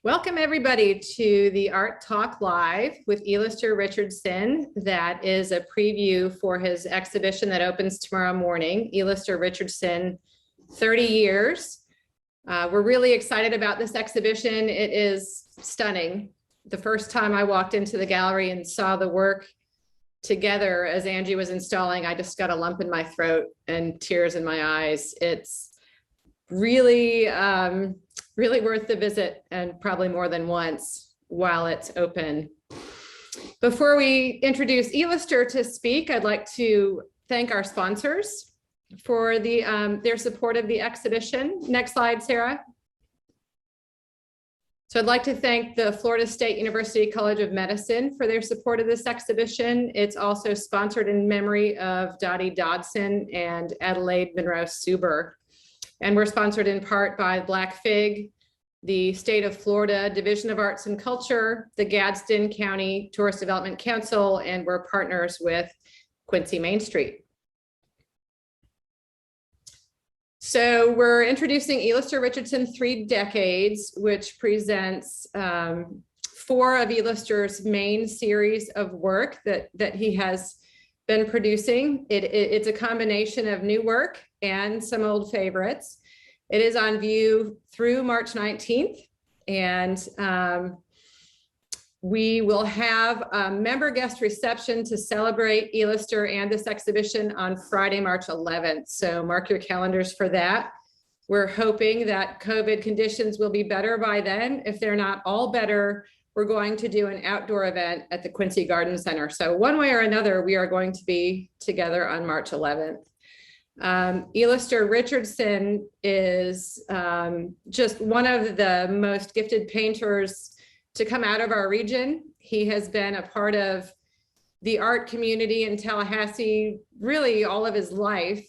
Welcome everybody to the Art Talk Live with Eluster Richardson. That is a preview for his exhibition that opens tomorrow morning, Eluster Richardson, 30 Years. We're really excited about this exhibition. It is stunning. The first time I walked into the gallery and saw the work together as Angie was installing, I just got a lump in my throat and tears in my eyes. It's really, really worth the visit, and probably more than once while it's open. Before we introduce Eluster to speak, I'd like to thank our sponsors for their support of the exhibition. Next slide, Sarah. So I'd like to thank the Florida State University College of Medicine for their support of this exhibition. It's also sponsored in memory of Dottie Dodson and Adelaide Monroe Suber. And we're sponsored in part by Black Fig, the State of Florida Division of Arts and Culture, the Gadsden County Tourist Development Council, and we're partners with Quincy Main Street. So we're introducing Eluster Richardson 3 Decades, which presents 4 of Eluster's main series of work that he has been producing. It's a combination of new work and some old favorites. It is on view through March 19th, and we will have a member guest reception to celebrate Eluster and this exhibition on Friday, March 11th. So mark your calendars for that. We're hoping that COVID conditions will be better by then. If they're not all better, we're going to do an outdoor event at the Quincy Garden Center. So one way or another, we are going to be together on March 11th. Eluster Richardson is just one of the most gifted painters to come out of our region. He has been a part of the art community in Tallahassee really all of his life.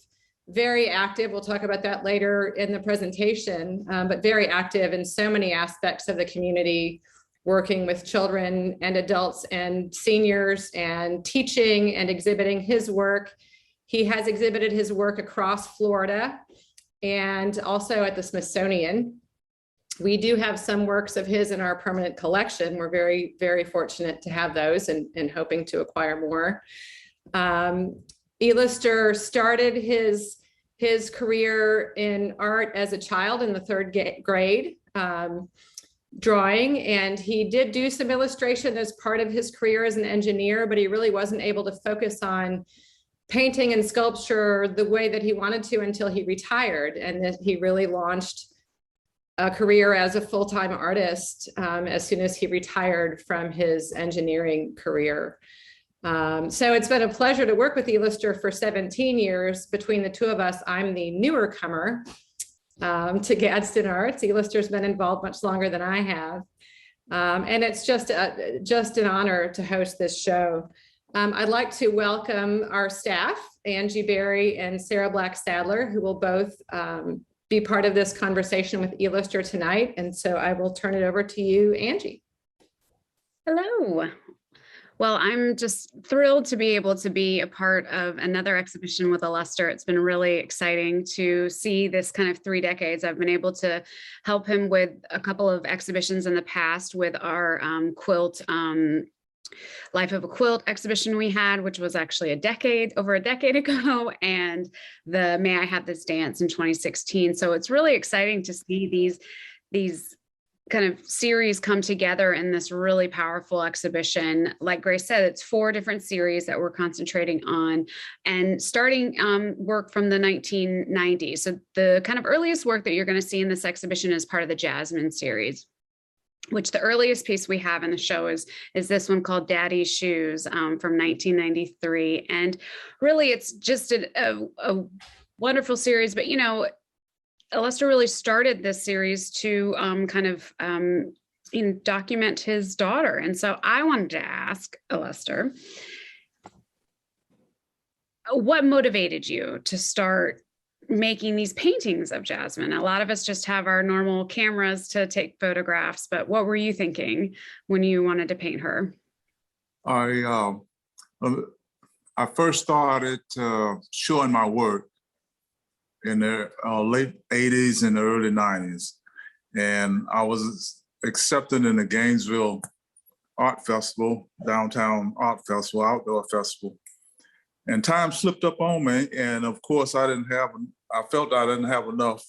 Very active, we'll talk about that later in the presentation, but very active in so many aspects of the community, working with children and adults and seniors and teaching and exhibiting his work. He has exhibited his work across Florida and also at the Smithsonian. We do have some works of his in our permanent collection. We're very, very fortunate to have those and hoping to acquire more. Eluster started his career in art as a child in the 3rd grade. Drawing, and he did do some illustration as part of his career as an engineer, but he really wasn't able to focus on painting and sculpture the way that he wanted to until he retired, and that he really launched a career as a full-time artist as soon as he retired from his engineering career. So it's been a pleasure to work with Eluster for 17 years. Between the two of us, I'm the newer comer to Gadsden Arts. Eluster's been involved much longer than I have. And it's just an honor to host this show. I'd like to welcome our staff, Angie Berry and Sarah Black-Sadler, who will both be part of this conversation with Eluster tonight. And so I will turn it over to you, Angie. Hello. Well, I'm just thrilled to be able to be a part of another exhibition with Eluster. It's been really exciting to see this kind of 3 decades. I've been able to help him with a couple of exhibitions in the past with our quilt, Life of a Quilt exhibition we had, which was actually over a decade ago, and the May I Have This Dance in 2016. So it's really exciting to see these kind of series come together in this really powerful exhibition. Like Grace said, it's 4 different series that we're concentrating on, and starting work from the 1990s. So the kind of earliest work that you're going to see in this exhibition is part of the Jasmine series, which the earliest piece we have in the show is this one called Daddy's Shoes from 1993. And really, it's just a wonderful series. But, you know, Eluster really started this series to document his daughter. And so I wanted to ask Eluster, what motivated you to start making these paintings of Jasmine? A lot of us just have our normal cameras to take photographs, but what were you thinking when you wanted to paint her? I first started showing my work in the late 80s and the early 90s. And I was accepted in the Gainesville Art Festival, downtown art festival, outdoor festival. And time slipped up on me. And of course, I felt I didn't have enough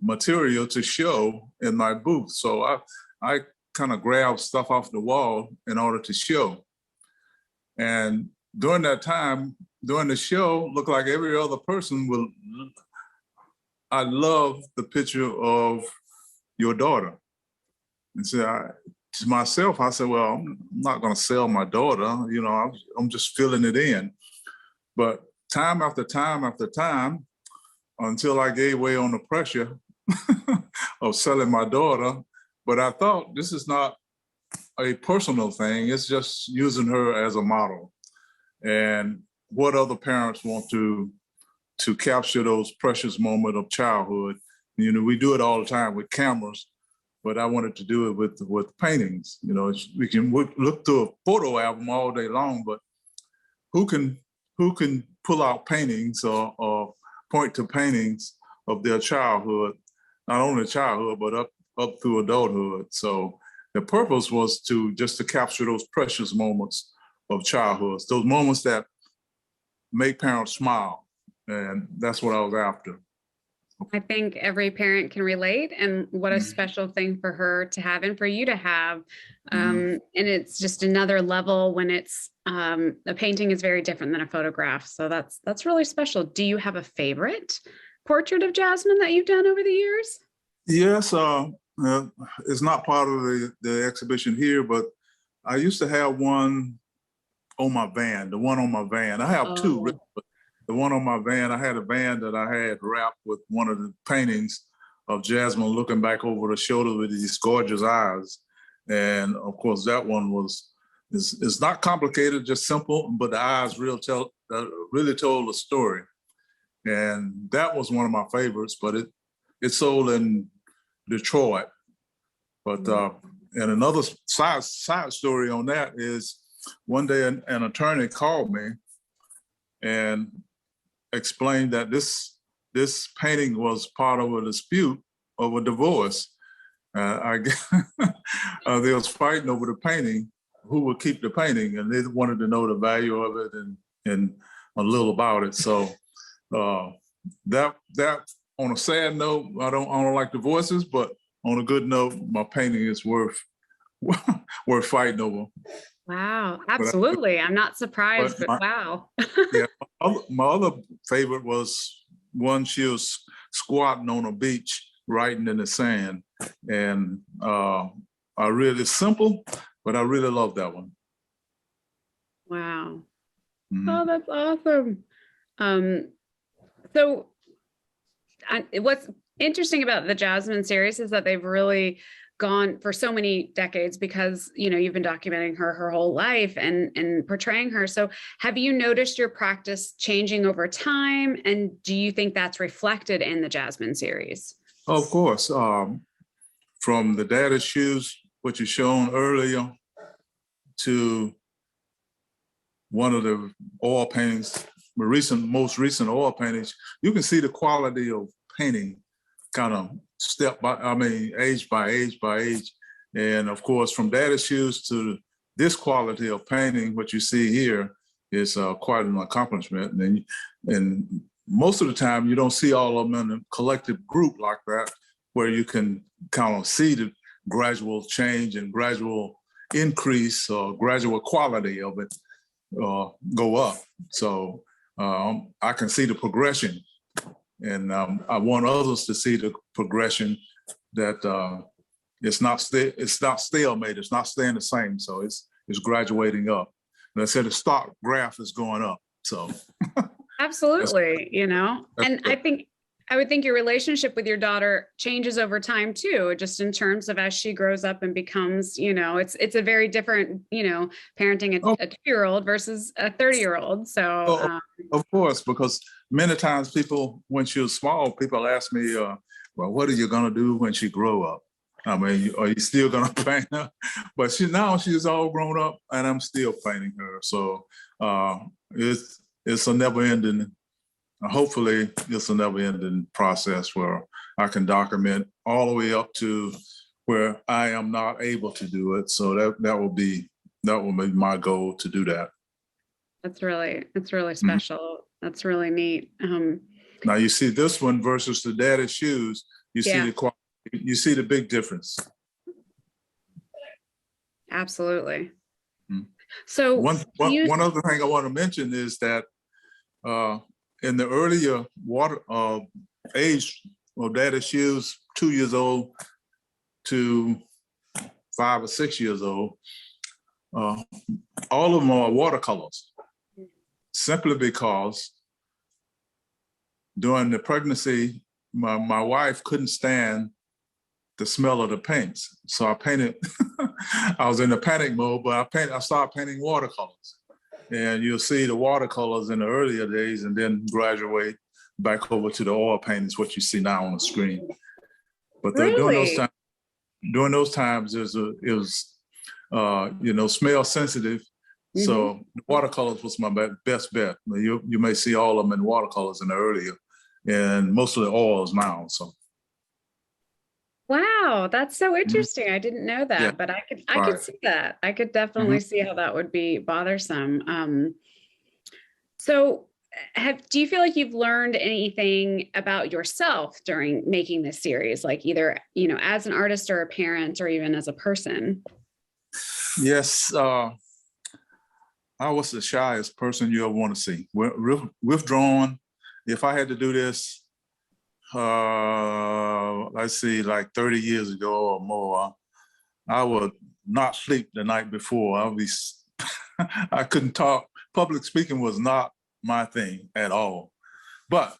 material to show in my booth. So I kind of grabbed stuff off the wall in order to show. And during that time, during the show, looked like every other person I love the picture of your daughter. And so to myself, I said, well, I'm not going to sell my daughter. You know, I'm just filling it in. But time after time after time, until I gave way on the pressure of selling my daughter. But I thought this is not a personal thing. It's just using her as a model. And what other parents want to capture those precious moments of childhood. You know, we do it all the time with cameras, but I wanted to do it with paintings. You know, we can look through a photo album all day long, but who can pull out paintings or point to paintings of their childhood, not only childhood, but up through adulthood. So the purpose was to capture those precious moments of childhood, those moments that make parents smile. And that's what I was after. I think every parent can relate, and what a special thing for her to have and for you to have. And it's just another level when it's a painting is very different than a photograph. So that's really special. Do you have a favorite portrait of Jasmine that you've done over the years? Yes, it's not part of the exhibition here, but I used to have one on my van, the one on my van. I have two, really, but the one on my van, I had a van that I had wrapped with one of the paintings of Jasmine looking back over the shoulder with these gorgeous eyes. And of course, that one is not complicated, just simple, but the eyes really told a story. And that was one of my favorites, but it sold in Detroit. But and another side story on that is one day an attorney called me and explained that this painting was part of a dispute of a divorce. They was fighting over the painting, who would keep the painting, and they wanted to know the value of it and a little about it. So that on a sad note, I don't like divorces, but on a good note, my painting is worth fighting over. Wow, absolutely. I'm not surprised, but wow. Yeah, my other favorite was one she was squatting on a beach, writing in the sand. And it's simple, but I really love that one. Wow. Oh, that's awesome. So what's interesting about the Jasmine series is that they've really gone for so many decades, because you've been documenting her whole life and portraying her. So have you noticed your practice changing over time, and do you think that's reflected in the Jasmine series? Of course. From the Daddy's Shoes, what you shown earlier, to one of the oil paintings, most recent oil paintings, you can see the quality of painting kind of age by age. And of course, from Daddy's Shoes to this quality of painting, what you see here is quite an accomplishment. And most of the time, you don't see all of them in a collective group like that, where you can kind of see the gradual change and gradual increase or gradual quality of it go up. So I can see the progression. And I want others to see the progression, that it's not stalemate, it's not staying the same. So it's graduating up. And I said the stock graph is going up. So absolutely, and I would think your relationship with your daughter changes over time too, just in terms of as she grows up and becomes, it's a very different, parenting a 2-year-old versus a 30-year-old. So of course, because many times when she was small, people ask me, well, what are you going to do when she grow up? I mean, are you still going to paint her? But she's all grown up, and I'm still painting her. So it's a never-ending. Hopefully, it's a never-ending process where I can document all the way up to where I am not able to do it. So that will be my goal to do that. It's really special. That's really neat. Now you see this one versus the Daddy Shoes. You Yeah. see the big difference. Absolutely. Mhm. So One other thing I want to mention is that in the earlier age of Daddy Shoes, 2 years old to 5 or 6 years old, all of them are watercolors, simply because during the pregnancy, my wife couldn't stand the smell of the paints. So I painted, I was in a panic mode, but I started painting watercolors. And you'll see the watercolors in the earlier days and then graduate back over to the oil paintings, what you see now on the screen. But really? during those times, it was smell sensitive. So the watercolors was my best bet. You may see all of them in watercolors in the earlier, and most of the oils now. So. Wow, that's so interesting. I didn't know that, Yeah. but I could see that. I could definitely see how that would be bothersome. So do you feel like you've learned anything about yourself during making this series, like either, as an artist or a parent or even as a person? Yes, I was the shyest person you ever want to see. Withdrawn. If I had to do this, let's see, like 30 years ago or more, I would not sleep the night before. I couldn't talk. Public speaking was not my thing at all. But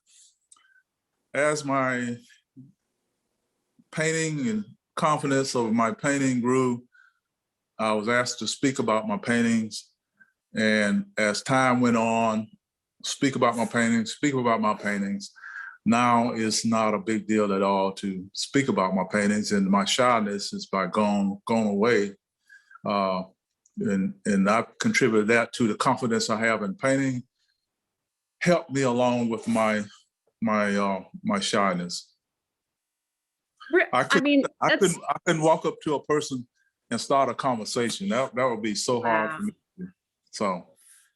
as my painting and confidence of my painting grew, I was asked to speak about my paintings. And as time went on, speak about my paintings. Now it's not a big deal at all to speak about my paintings, and my shyness is gone away. And I've contributed that to the confidence I have in painting, helped me along with my shyness. I couldn't walk up to a person and start a conversation. That would be so hard for me. So.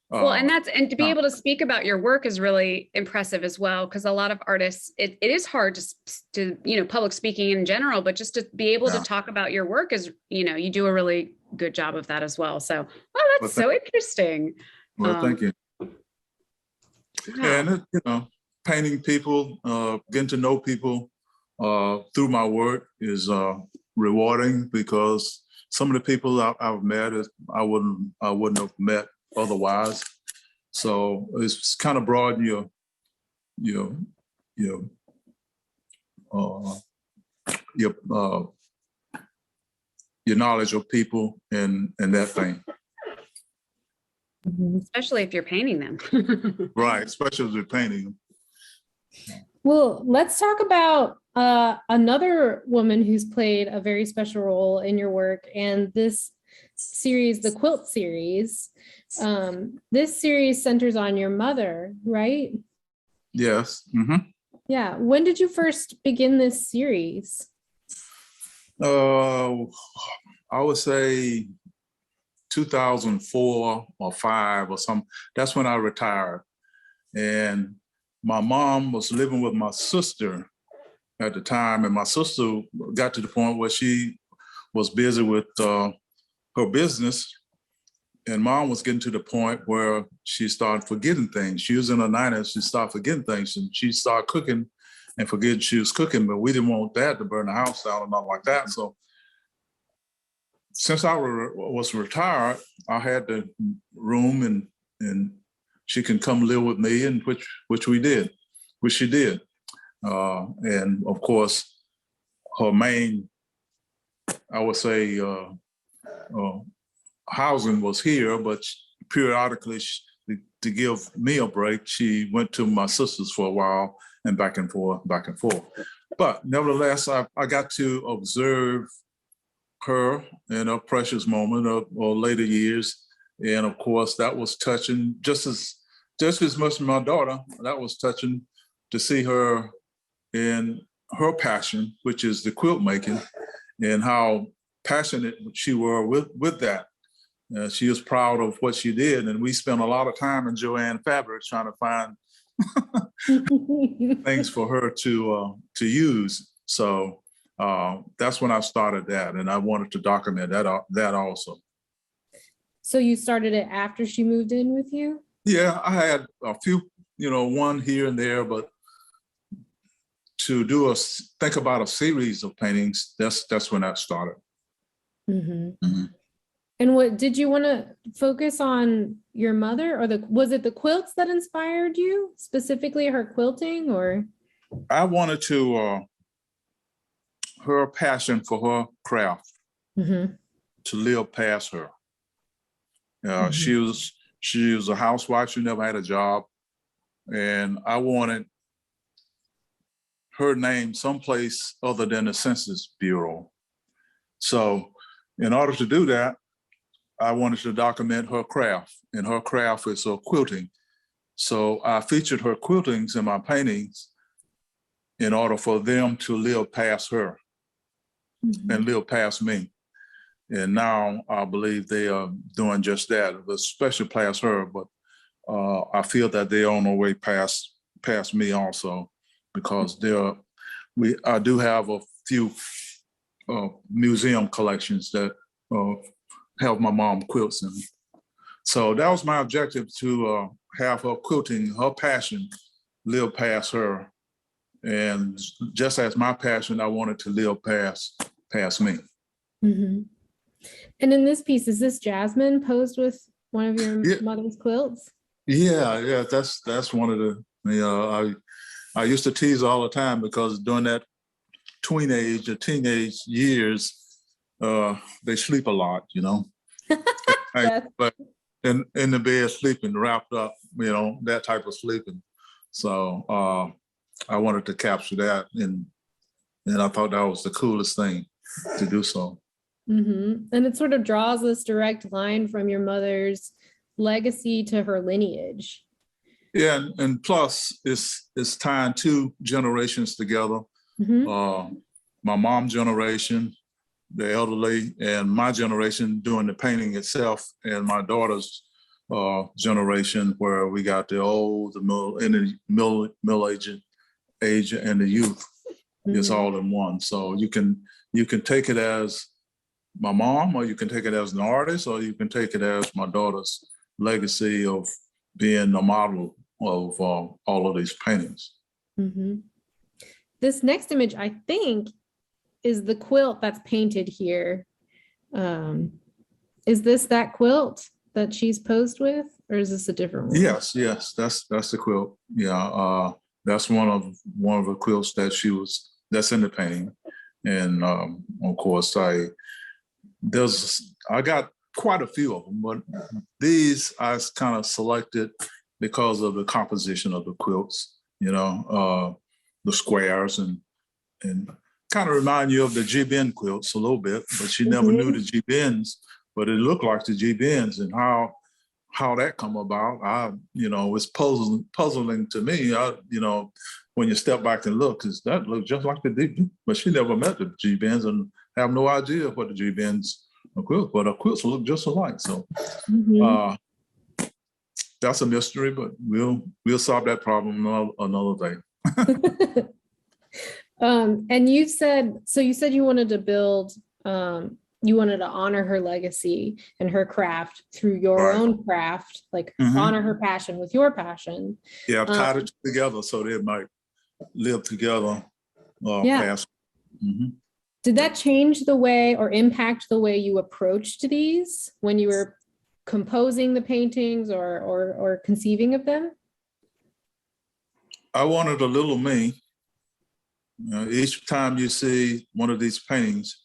Well, and to be able to speak about your work is really impressive as well, because a lot of artists, it is hard to public speaking in general, but just to be able to talk about your work is, you do a really good job of that as well. So, that's so interesting. Well, thank you. Wow. And painting people, getting to know people through my work is rewarding, because some of the people I've met I wouldn't have met otherwise. So it's kind of broaden your knowledge of people and that thing. Especially if you're painting them. Right, especially if you're painting them. Well, let's talk about another woman who's played a very special role in your work, and this series, the Quilt Series. This series centers on your mother, right? Yes. Yeah. When did you first begin this series? I would say 2004 or 5 or something. That's when I retired. And my mom was living with my sister at the time. And my sister got to the point where she was busy with her business. And mom was getting to the point where she started forgetting things. She was in her 90s, she started forgetting things, and she started cooking and forgetting she was cooking, but we didn't want that to burn the house down or nothing like that. So since I was retired, I had the room and she can come live with me, and which she did. And of course, her main, I would say, housing was here, but periodically, to give me a break, she went to my sister's for a while, and back and forth. But nevertheless, I got to observe her in a precious moment of later years. And of course, that was touching, just as much as my daughter. That was touching to see her in her passion, which is the quilt making, and how passionate she were with that. She was proud of what she did, and we spent a lot of time in Joanne Fabrics trying to find things for her to use. So that's when I started that, and I wanted to document that also. So you started it after she moved in with you? Yeah, I had a few, one here and there, but to think about a series of paintings, that's when that started. And what did you want to focus on your mother, or was it the quilts that inspired you, specifically her quilting, or? I wanted to her passion for her craft to live past her. She was a housewife. She never had a job, and I wanted her name someplace other than the Census Bureau. So in order to do that, I wanted to document her craft, and her craft is quilting. So I featured her quiltings in my paintings in order for them to live past her and live past me. And now I believe they are doing just that, especially past her, but I feel that they're on their way past me also, because I do have a few museum collections that have my mom quilts in. So that was my objective, to have her quilting, her passion, live past her. And just as my passion, I wanted to live past me. And in this piece, is this Jasmine posed with one of your mother's quilts? Yeah, that's one of the, I used to tease all the time, because during that teenage years, they sleep a lot, but in the bed sleeping, wrapped up, that type of sleeping. So I wanted to capture that, and I thought that was the coolest thing to do so. And it sort of draws this direct line from your mother's legacy to her lineage. Yeah, and plus it's tying two generations together. My mom's generation, the elderly, and my generation doing the painting itself, and my daughter's generation, where we got the old, the middle age, and the youth. It's all in one. So you can take it as my mom, or you can take it as an artist, or you can take it as my daughter's legacy of being a model of all of these paintings. This next image, I think, is the quilt that's painted here. Is this that quilt that she's posed with, or is this a different one? Yes, that's the quilt. Yeah, that's one of the quilts that's in the painting. And of course, I got quite a few of them, but these I kind of selected because of the composition of the quilts, the squares, and kind of remind you of the G-bend quilts a little bit, but she never knew the G-bends, but it looked like the G-bends, and how that come about, it's puzzling to me, when you step back and look, because that looked just like the G, but she never met the G-bends and have no idea what the G-bends are quilt, but our quilts look just alike. So that's a mystery, but we'll solve that problem another day. And you said you wanted to build, you wanted to honor her legacy and her craft through your own craft, like honor her passion with your passion. Yeah, I've tied it together so they might live together past. Did that change the way or impact the way you approached these when you were composing the paintings or conceiving of them? I wanted a little me. Each time you see one of these paintings,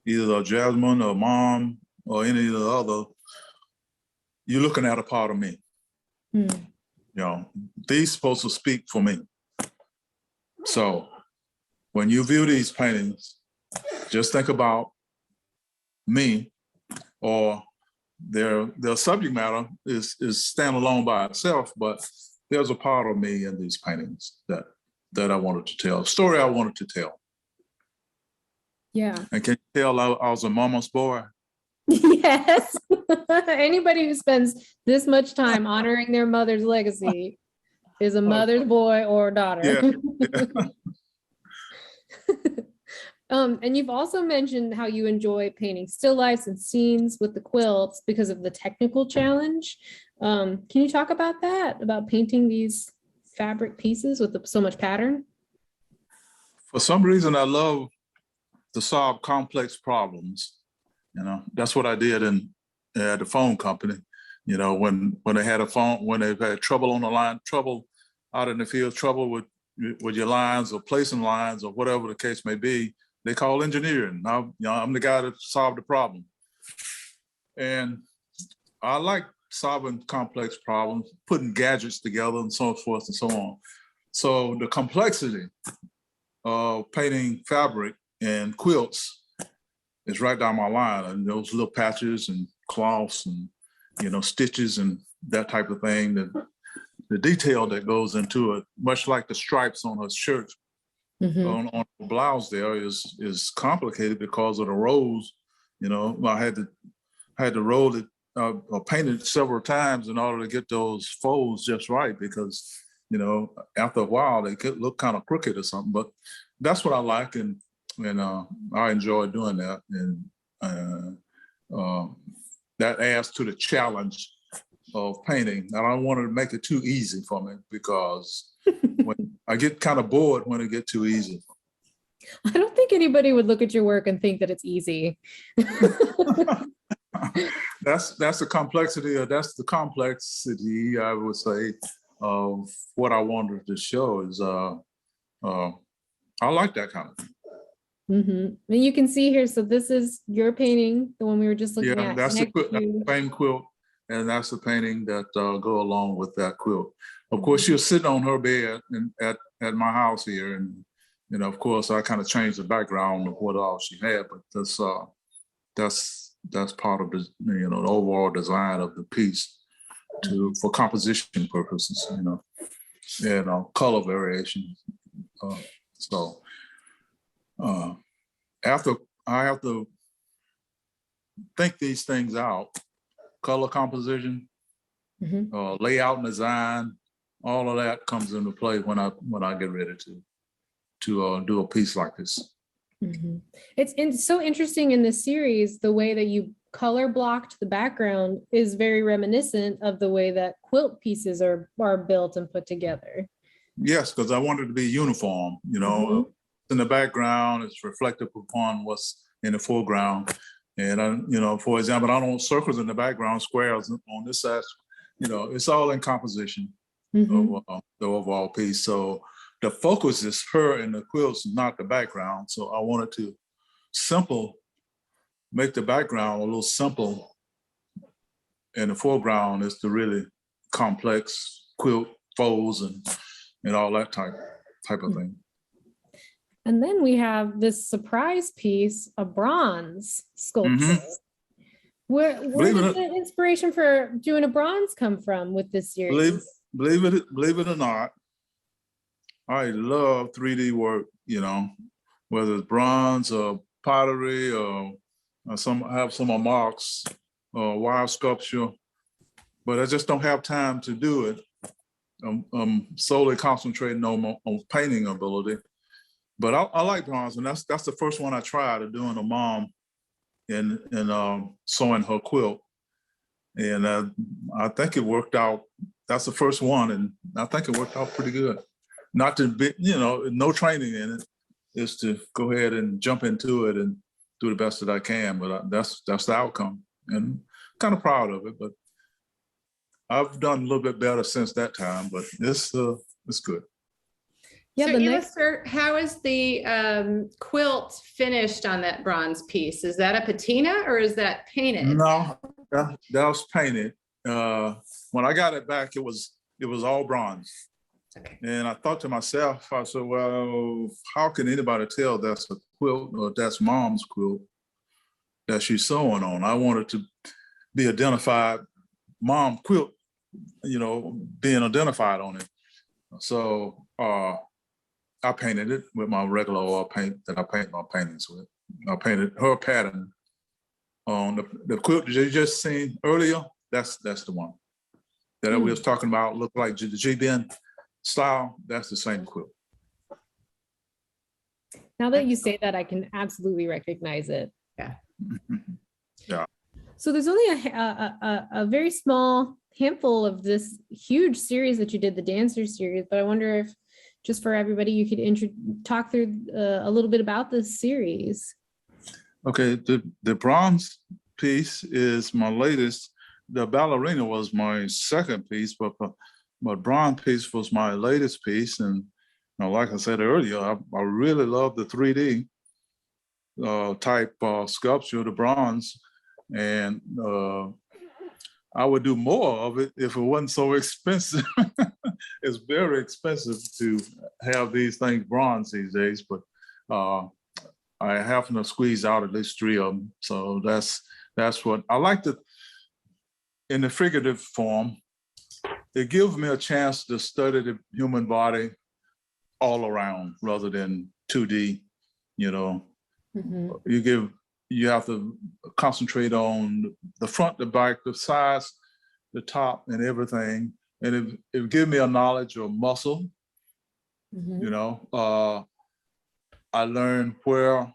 either Jasmine or Mom or any of the other, you're looking at a part of me. These supposed to speak for me. So when you view these paintings, just think about me, or their subject matter is standalone by itself, but there's a part of me in these paintings that I wanted to tell, a story I wanted to tell. Yeah. And can you tell I was a mama's boy? Yes. Anybody who spends this much time honoring their mother's legacy is a mother's boy or daughter. Yeah. And you've also mentioned how you enjoy painting still lifes and scenes with the quilts because of the technical challenge. Can you talk about that, about painting these fabric pieces with so much pattern? For some reason, I love to solve complex problems. You know, that's what I did at the phone company. You know, when they had a phone, when they've had trouble on the line, trouble out in the field, trouble with your lines or placing lines or whatever the case may be, they call engineering. Now, I'm the guy that solved the problem. And I like solving complex problems, putting gadgets together and so forth and so on. So the complexity of painting fabric and quilts is right down my line. And those little patches and cloths and, you know, stitches and that type of thing, the detail that goes into it, much like the stripes on her shirt, on the blouse there is complicated because of the rows. You know, I had to roll it or paint it several times in order to get those folds just right, because, you know, after a while they could look kind of crooked or something. But that's what I like, and I enjoy doing that, and that adds to the challenge of painting. And I don't want to make it too easy for me, because when I get kind of bored when it gets too easy. I don't think anybody would look at your work and think that it's easy. That's the complexity, or that's the complexity, I would say, of what I wanted to show is I like that kind of thing. And you can see here, so this is your painting, the one we were just looking Yeah, at. that's next the to- same quilt, and that's the painting that go along with that quilt. Of course, she was sitting on her bed at my house here, and, you know, of course, I kind of changed the background of what all she had, but that's part of the, you know, the overall design of the piece for composition purposes, you know, and color variation. So after I have to think these things out, color composition, layout and design, all of that comes into play when I get ready to do a piece like this. It's so interesting in this series, the way that you color blocked the background is very reminiscent of the way that quilt pieces are built and put together. Yes, because I wanted to be uniform, you know, in the background, it's reflective upon what's in the foreground. And you know, for example, I don't want circles in the background, squares on this side, you know, it's all in composition of the overall piece. So the focus is her and the quilts, not the background. So I wanted to make the background a little simple, and the foreground is the really complex quilt folds and all that type of thing. And then we have this surprise piece, a bronze sculpture. Where did the inspiration for doing a bronze come from with this series? Believe it or not, I love 3D work, you know, whether it's bronze or pottery or some of Mark's wire sculpture, but I just don't have time to do it. I'm solely concentrating on painting ability. But I like bronze, and that's the first one I tried of doing a mom and sewing her quilt, and I think it worked out. That's the first one, and I think it worked out pretty good. Not to be, you know, no training in it, is to go ahead and jump into it and do the best that I can. But that's the outcome, and kind of proud of it. But I've done a little bit better since that time. But it's good. Yeah, so Eluster, how is the quilt finished on that bronze piece? Is that a patina or is that painted? No, that was painted. When I got it back, it was all bronze. Okay. And I thought to myself, I said, well, how can anybody tell that's a quilt or that's mom's quilt that she's sewing on? I wanted to be identified, mom quilt, you know, being identified on it. So I painted it with my regular oil paint that I paint my paintings with. I painted her pattern on the quilt that you just seen earlier. That's the one that we was talking about. Looked like the G-Ben style. That's the same quilt. Now that you say that, I can absolutely recognize it. Yeah. Yeah. So there's only a very small handful of this huge series that you did, the Dancer series, but I wonder if just for everybody, you could talk through a little bit about this series. Okay, the bronze piece is my latest. The ballerina was my second piece, but bronze piece was my latest piece. And like I said earlier, I really love the 3D type sculpture, the bronze, and I would do more of it if it wasn't so expensive. It's very expensive to have these things bronze these days, but I happen to squeeze out at least 3 of them. So that's what I like to, in the figurative form, it gives me a chance to study the human body all around rather than 2D, you know. Mm-hmm. You have to concentrate on the front, the back, the sides, the top, and everything. And it gives me a knowledge of muscle. Mm-hmm. You know, I learned where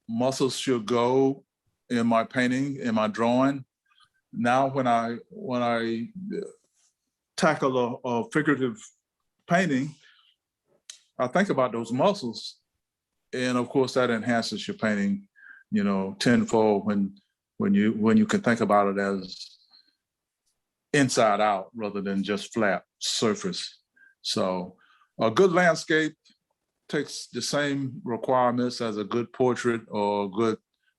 muscles should go in my painting, in my drawing. Now, when I tackle a figurative painting, I think about those muscles, and of course, that enhances your painting, you know, tenfold when you can think about it as inside out rather than just flat surface. So a good landscape takes the same requirements as a good portrait or a good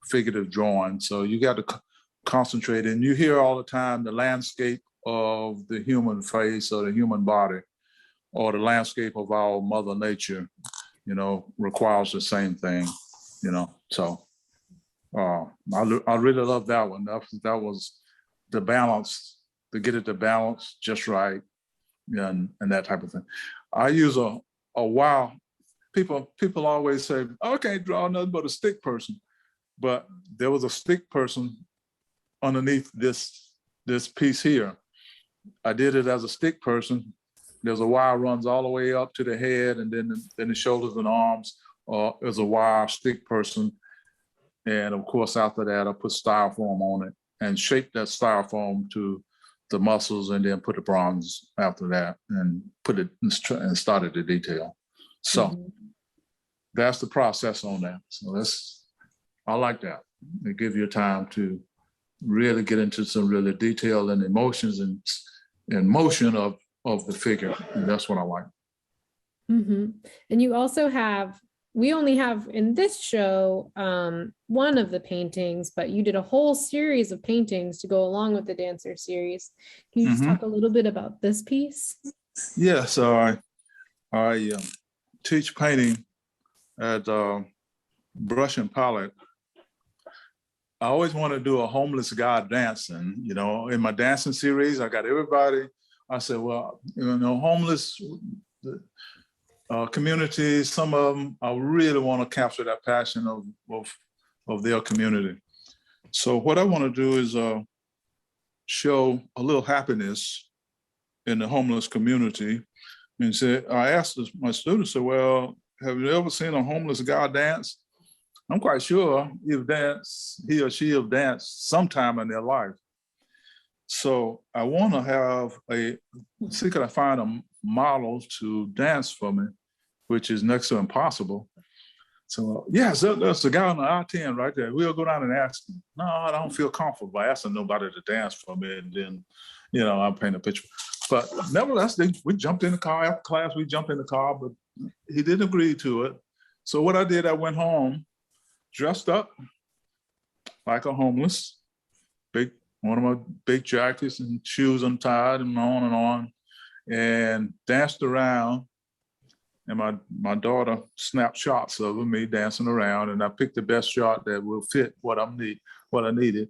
figurative drawing. So you got to concentrate, and you hear all the time the landscape of the human face or the human body or the landscape of our mother nature, you know, requires the same thing, you know. So I really love that one. That was the balance, to get it to balance just right, and that type of thing. I use a wow. People always say, "Oh, I can't draw nothing but a stick person," but there was a stick person underneath this piece here. I did it as a stick person. There's a wire runs all the way up to the head, and then the shoulders and arms. There's a wire stick person, and of course after that I put styrofoam on it and shaped that styrofoam to the muscles, and then put the bronze after that, and put it and started the detail. So that's the process on that. So I like that. It gives you time to really get into some really detail and emotions and motion of the figure, and that's what I like. Mm-hmm. And you also we only have in this show one of the paintings, but you did a whole series of paintings to go along with the Dancer series. Can you just talk a little bit about this piece? Yeah, so I teach painting at Brush and Palette. I always want to do a homeless guy dancing. You know, in my dancing series, I got everybody. I said, well, you know, homeless communities, some of them, I really want to capture that passion of their community. So what I want to do is show a little happiness in the homeless community. And I asked my students, so, well, have you ever seen a homeless guy dance? I'm quite sure he or she have danced sometime in their life. So I want to have see could I find a model to dance for me, which is next to impossible. So yes, that's the guy on the I-10 right there. We'll go down and ask him. No, I don't feel comfortable asking nobody to dance for me, and then, you know, I'll paint a picture. But nevertheless, we jumped in the car after class. We jumped in the car, but he didn't agree to it. So what I did, I went home, dressed up like a homeless, one of my big jackets and shoes untied and on, and danced around. And my daughter snapped shots of me dancing around, and I picked the best shot that will fit what I needed.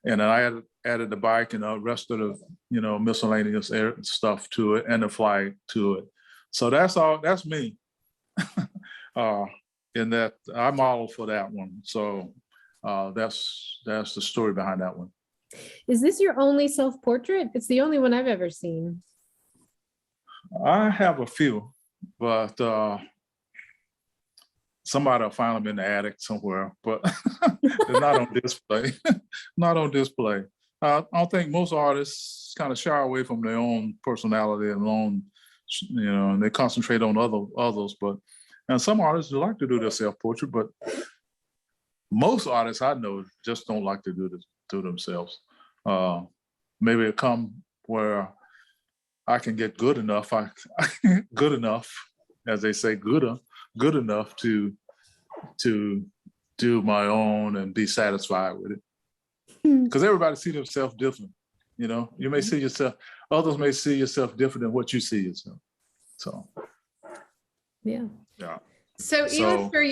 And I added the bike and the rest of the, you know, miscellaneous stuff to it and the flag to it. So that's all. That's me. in that I modeled for that one. So that's the story behind that one. Is this your only self-portrait? It's the only one I've ever seen. I have a few, but somebody will find them in the attic somewhere, but they're not on display. Not on display. I don't think most artists kind of shy away from their own personality and own, and they concentrate on others. And some artists like to do their self-portrait, but most artists I know just don't like to do this to themselves. Maybe it come where I can get good enough, good enough, as they say, good enough to do my own and be satisfied with it. Because everybody see themselves different. You may see yourself, others may see yourself different than what you see yourself. So, yeah. So, Eluster,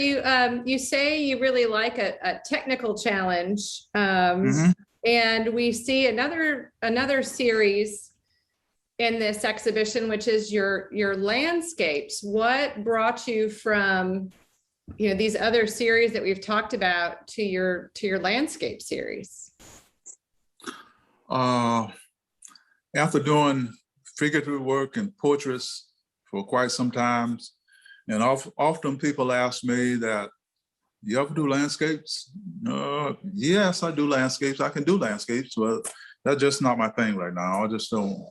you say you really like a technical challenge, and we see another series in this exhibition, which is your landscapes. What brought you from these other series that we've talked about to your landscape series? After doing figurative work and portraits for quite some time, and often people ask me that, you ever do landscapes? Yes, I do landscapes. I can do landscapes, but that's just not my thing right now. I just don't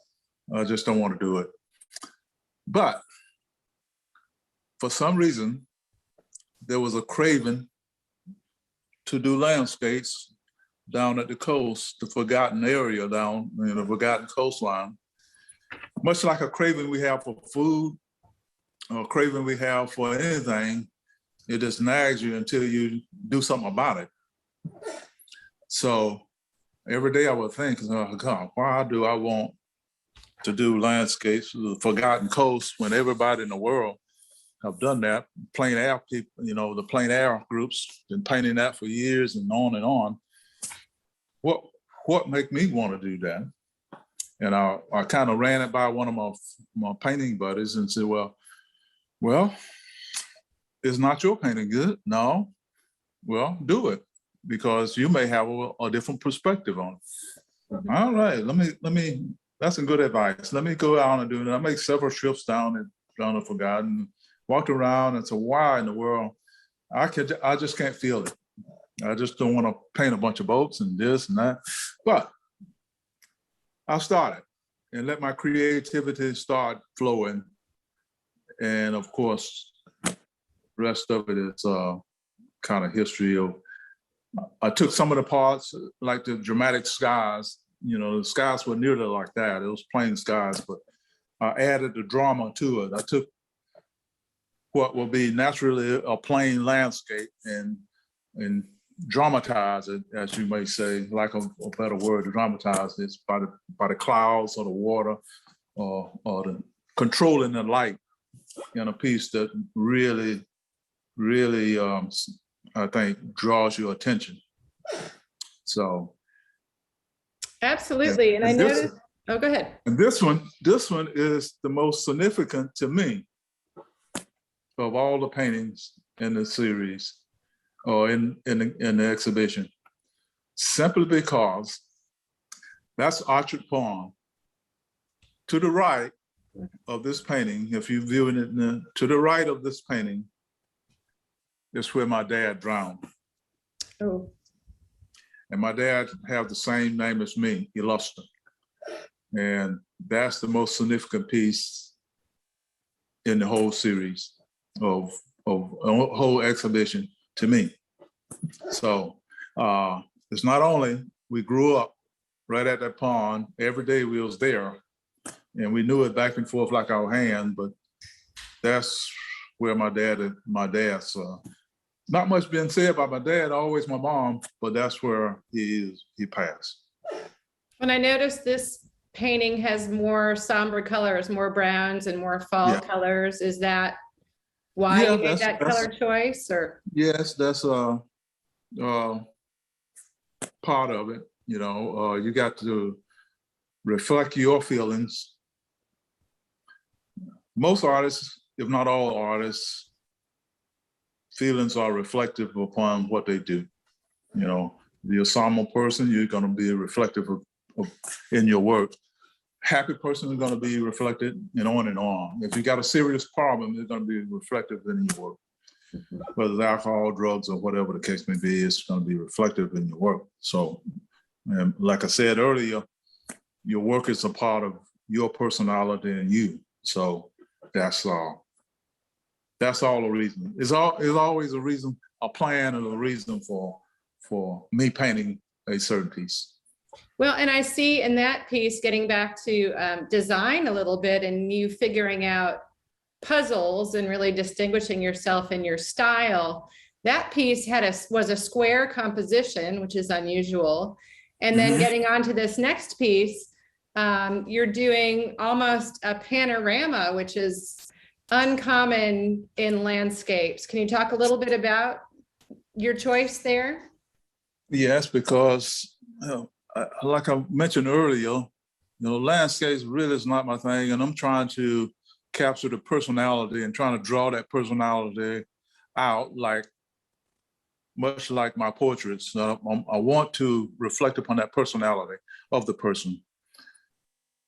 want to do it. But for some reason, there was a craving to do landscapes down at the coast, the forgotten area down in the forgotten coastline. Much like a craving we have for food or a craving we have for anything, it just nags you until you do something about it. So every day I would think, oh God, why do I want to do landscapes, the forgotten coast, when everybody in the world have done that? Plein air people, the plein air groups, been painting that for years and on and on. What make me want to do that? And I kind of ran it by one of my painting buddies and said, well, is not your painting good? No. Well, do it, because you may have a different perspective on it. Mm-hmm. All right, let me. That's some good advice. Let me go out and do it. I made several trips down the Forgotten, walked around and said, why in the world? I just can't feel it. I just don't want to paint a bunch of boats and this and that. But I started and let my creativity start flowing. And of course, the rest of it is kind of history of, I took some of the parts, like the dramatic skies. The skies were nearly like that. It was plain skies, but I added the drama to it. I took what will be naturally a plain landscape and dramatize it, as you may say, like a better word to dramatize this, by the clouds or the water or the controlling the light in a piece that really, really, I think, draws your attention. So. Absolutely. And I noticed, go ahead. And this one is the most significant to me of all the paintings in the series or in the exhibition, simply because that's Orchard Pond. To the right of this painting, if you're viewing it to the right of this painting, is where my dad drowned. Oh. And my dad have the same name as me, Eluster. And that's the most significant piece in the whole series of whole exhibition to me. So it's not only we grew up right at that pond, every day we was there, and we knew it back and forth like our hand, but that's where my dad's not much been said about my dad, always my mom, but that's where he passed. And I noticed this painting has more somber colors, more browns and more fall colors. Is that why you made that color choice? Or yes, that's part of it. You got to reflect your feelings. Most artists, if not all artists, feelings are reflective upon what they do. You know, if you're a somber person, you're going to be reflective of in your work. Happy person is going to be reflected, and on and on. If you got a serious problem, it's going to be reflective in your work. Whether it's alcohol, drugs, or whatever the case may be, it's going to be reflective in your work. So, like I said earlier, your work is a part of your personality and you. So that's all. That's all the reason. It's always a reason, a plan, and a reason for me painting a certain piece. Well, and I see in that piece, getting back to design a little bit, and you figuring out puzzles and really distinguishing yourself in your style. That piece was a square composition, which is unusual. And then getting on to this next piece, you're doing almost a panorama, which is uncommon in landscapes. Can you talk a little bit about your choice there? Yes, because like I mentioned earlier, landscapes really is not my thing, and I'm trying to capture the personality and trying to draw that personality out, much like my portraits. I want to reflect upon that personality of the person.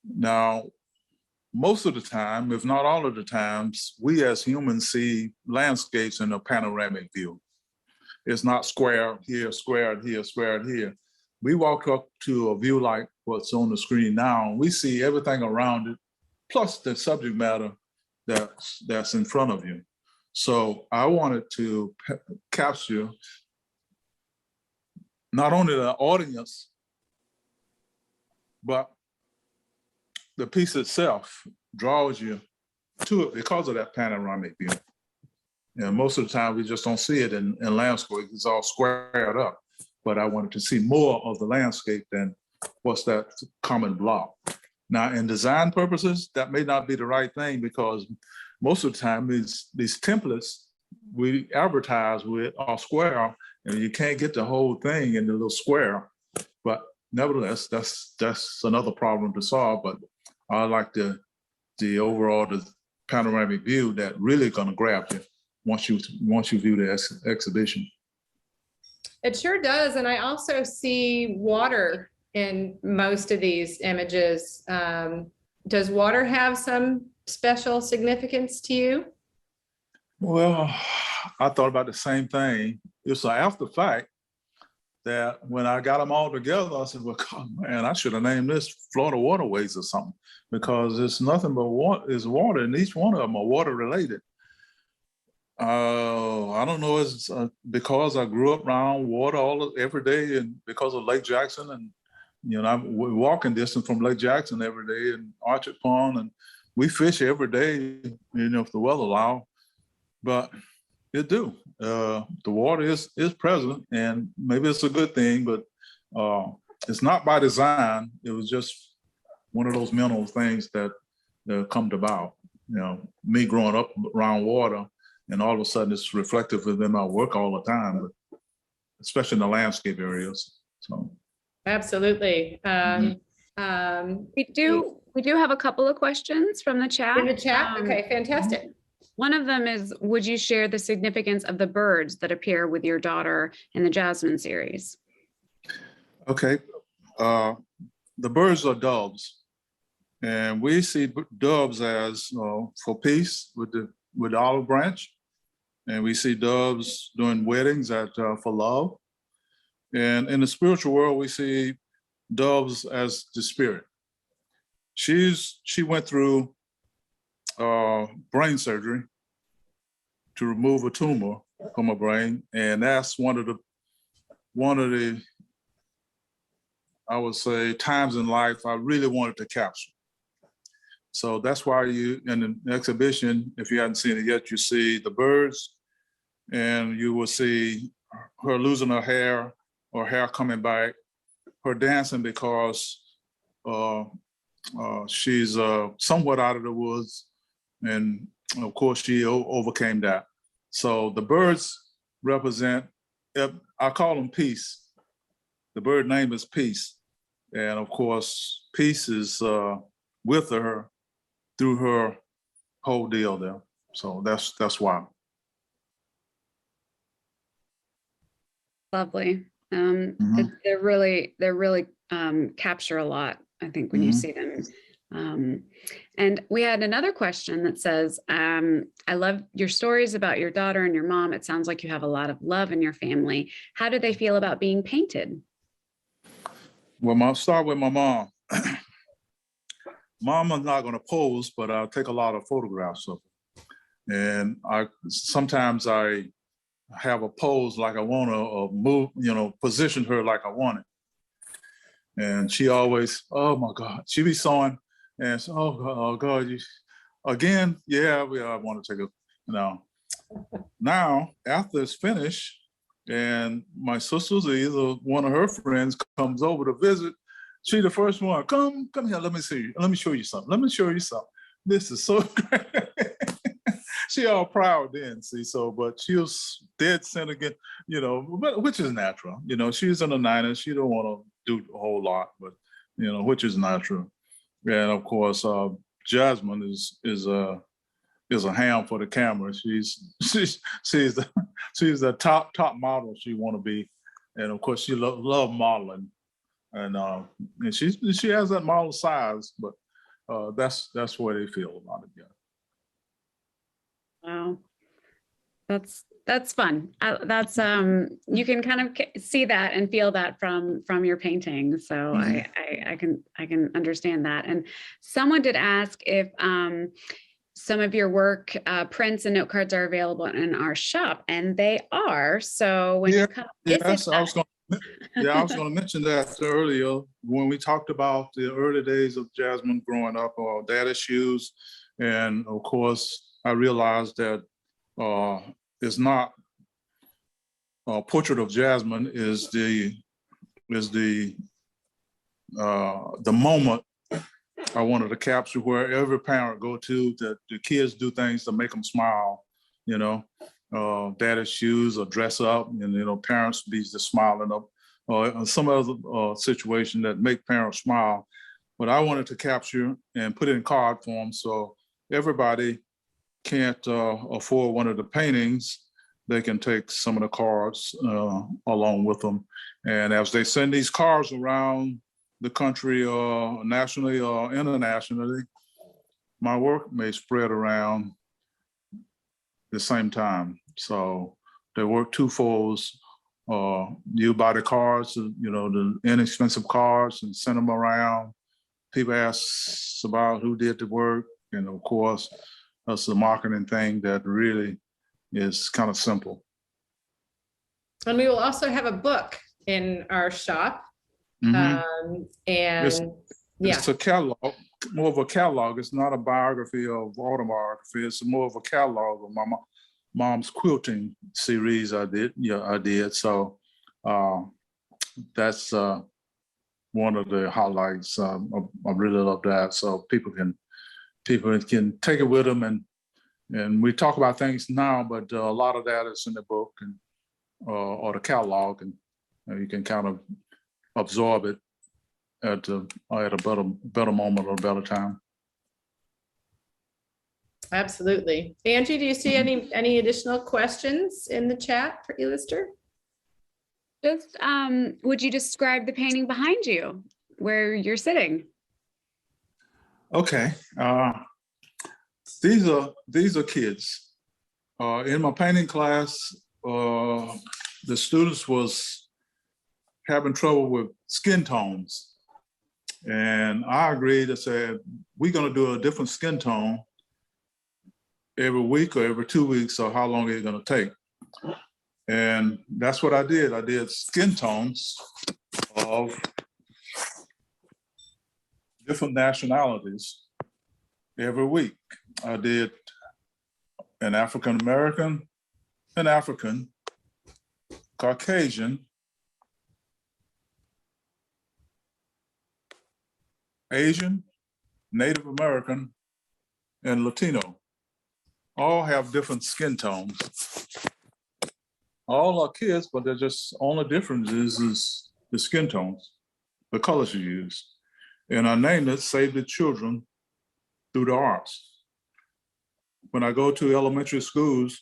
Now, most of the time, if not all of the times, we as humans see landscapes in a panoramic view. It's not square here, square here, square here. We walk up to a view like what's on the screen now, and we see everything around it, plus the subject matter that's in front of you. So I wanted to capture not only the audience, but the piece itself draws you to it because of that panoramic view. And most of the time, we just don't see it in landscape. It's all squared up. But I wanted to see more of the landscape than what's that common block. Now, in design purposes, that may not be the right thing, because most of the time, these templates we advertise with are square, and you can't get the whole thing in the little square. But nevertheless, that's another problem to solve. But I like the panoramic view that really gonna grab you once you view the exhibition. It sure does. And I also see water in most of these images. Does water have some special significance to you? Well, I thought about the same thing. It's an after fact that when I got them all together, I said, well, God, man, I should have named this Florida Waterways or something, because it's nothing but water, it's water, and each one of them are water related. I don't know, it's because I grew up around water every day, and because of Lake Jackson, and I'm walking distance from Lake Jackson every day, and Orchard Pond, and we fish every day, if the weather allows. But it do. The water is present, and maybe it's a good thing, but it's not by design. It was just one of those mental things that come about. Me growing up around water, and all of a sudden it's reflective within my work all the time, but especially in the landscape areas. So absolutely. We do have a couple of questions from the chat. In the chat? Okay, fantastic. One of them is, would you share the significance of the birds that appear with your daughter in the Jasmine series? Okay. The birds are doves. And we see doves as for peace with the olive branch. And we see doves doing weddings for love. And in the spiritual world, we see doves as the spirit. She went through brain surgery to remove a tumor from her brain, and that's one of the I would say times in life I really wanted to capture. So that's why in the exhibition, if you haven't seen it yet, you see the birds, and you will see her losing her hair or hair coming back, her dancing because she's somewhat out of the woods, and of course she overcame that. So the birds represent, I call them peace. The bird name is Peace. And of course, peace is with her through her whole deal there. So that's why. Lovely. Mhm. They're really capture a lot, I think, when you Mhm. see them. And we had another question that says, I love your stories about your daughter and your mom. It sounds like you have a lot of love in your family. How do they feel about being painted? Well, I'll start with my mom. Mom is not going to pose, but I'll take a lot of photographs of her. And sometimes I have a pose like I want to, or move, position her like I want it. And she always, oh my God, she be sewing, and so, oh God, you again? Yeah, I want to take a. Now after it's finished, and my sisters or either one of her friends comes over to visit, she the first one. Come here. Let me see you. Let me show you something. Let me show you something. This is so great. She all proud then, see. So, but she was dead center again, but which is natural. She's in the 90s. She don't want to do a whole lot, but which is natural. And of course, Jasmine is a ham for the camera. She's the top model she want to be, and of course she love modeling, and she has that model size, but that's where they feel about it. Yeah. Wow. That's fun. That's you can kind of see that and feel that from your painting. So Mm-hmm. I can understand that. And someone did ask if some of your work prints and note cards are available in our shop, and they are. So when you come visit I was going to mention that earlier when we talked about the early days of Jasmine growing up, or daddy's shoes, and of course I realized that it's not a portrait of Jasmine is the moment I wanted to capture, where every parent go to, that the kids do things to make them smile, daddy's shoes or dress up, and parents be just smiling up, or some other situation that make parents smile. But I wanted to capture and put it in card form, so everybody can't afford one of the paintings, they can take some of the cards along with them. And as they send these cards around the country, nationally or internationally, my work may spread around the same time. So they work twofold. You buy the cards, the inexpensive cards, and send them around. People ask about who did the work, and of course, that's a marketing thing that really is kind of simple. And we will also have a book in our shop. Mm-hmm. It's a catalog, more of a catalog. It's not a biography of autobiography. It's more of a catalog of my mom's quilting series I did. Yeah, I did. So that's one of the highlights. I really love that. So people can take it with them, and we talk about things now, but a lot of that is in the book and or the catalog, and you can kind of absorb it at a better moment or a better time. Absolutely. Angie, do you see any additional questions in the chat for Eluster? Just would you describe the painting behind you where you're sitting? Okay. These are kids. In my painting class, the students was having trouble with skin tones. And I agreed to say, we're going to do a different skin tone every week or every 2 weeks, or how long it's going to take. And that's what I did. I did skin tones of different nationalities every week. I did an African American, an African, Caucasian, Asian, Native American, and Latino. All have different skin tones. All are kids, but they're just only difference is the skin tones, the colors you use. And I named it Save the Children Through the Arts. When I go to elementary schools,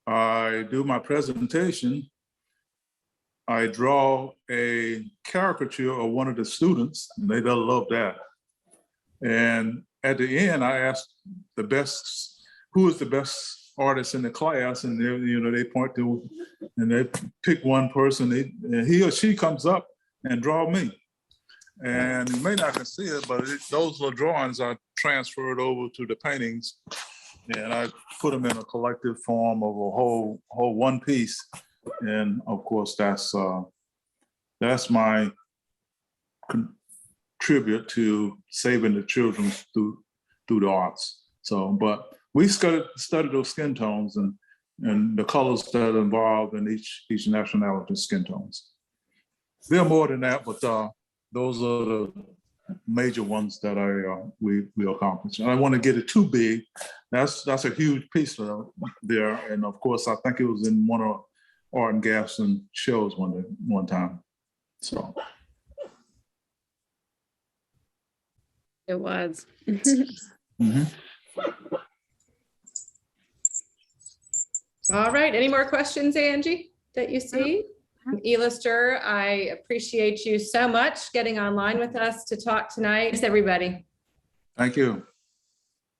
I do my presentation I draw a caricature of one of the students, and they don't love that. And at the end, I asked who is the best artist in the class, and they point to, and they pick one person, and he or she comes up and draw me. And you may not can see it, but those little drawings are transferred over to the paintings, and I put them in a collective form of a whole one piece. And of course, that's my tribute to saving the children through the arts. So, but we studied those skin tones and the colors that are involved in each nationality skin tones. There are more than that, but those are the major ones that we accomplished. And I want to get it too big. That's a huge piece there. And of course, I think it was in one of Art and Gadsden shows one time. So It was. mm-hmm. All right, any more questions, Angie, that you see? Eluster, I appreciate you so much getting online with us to talk tonight. Thanks, everybody. Thank you.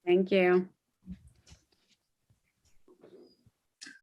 Thank you.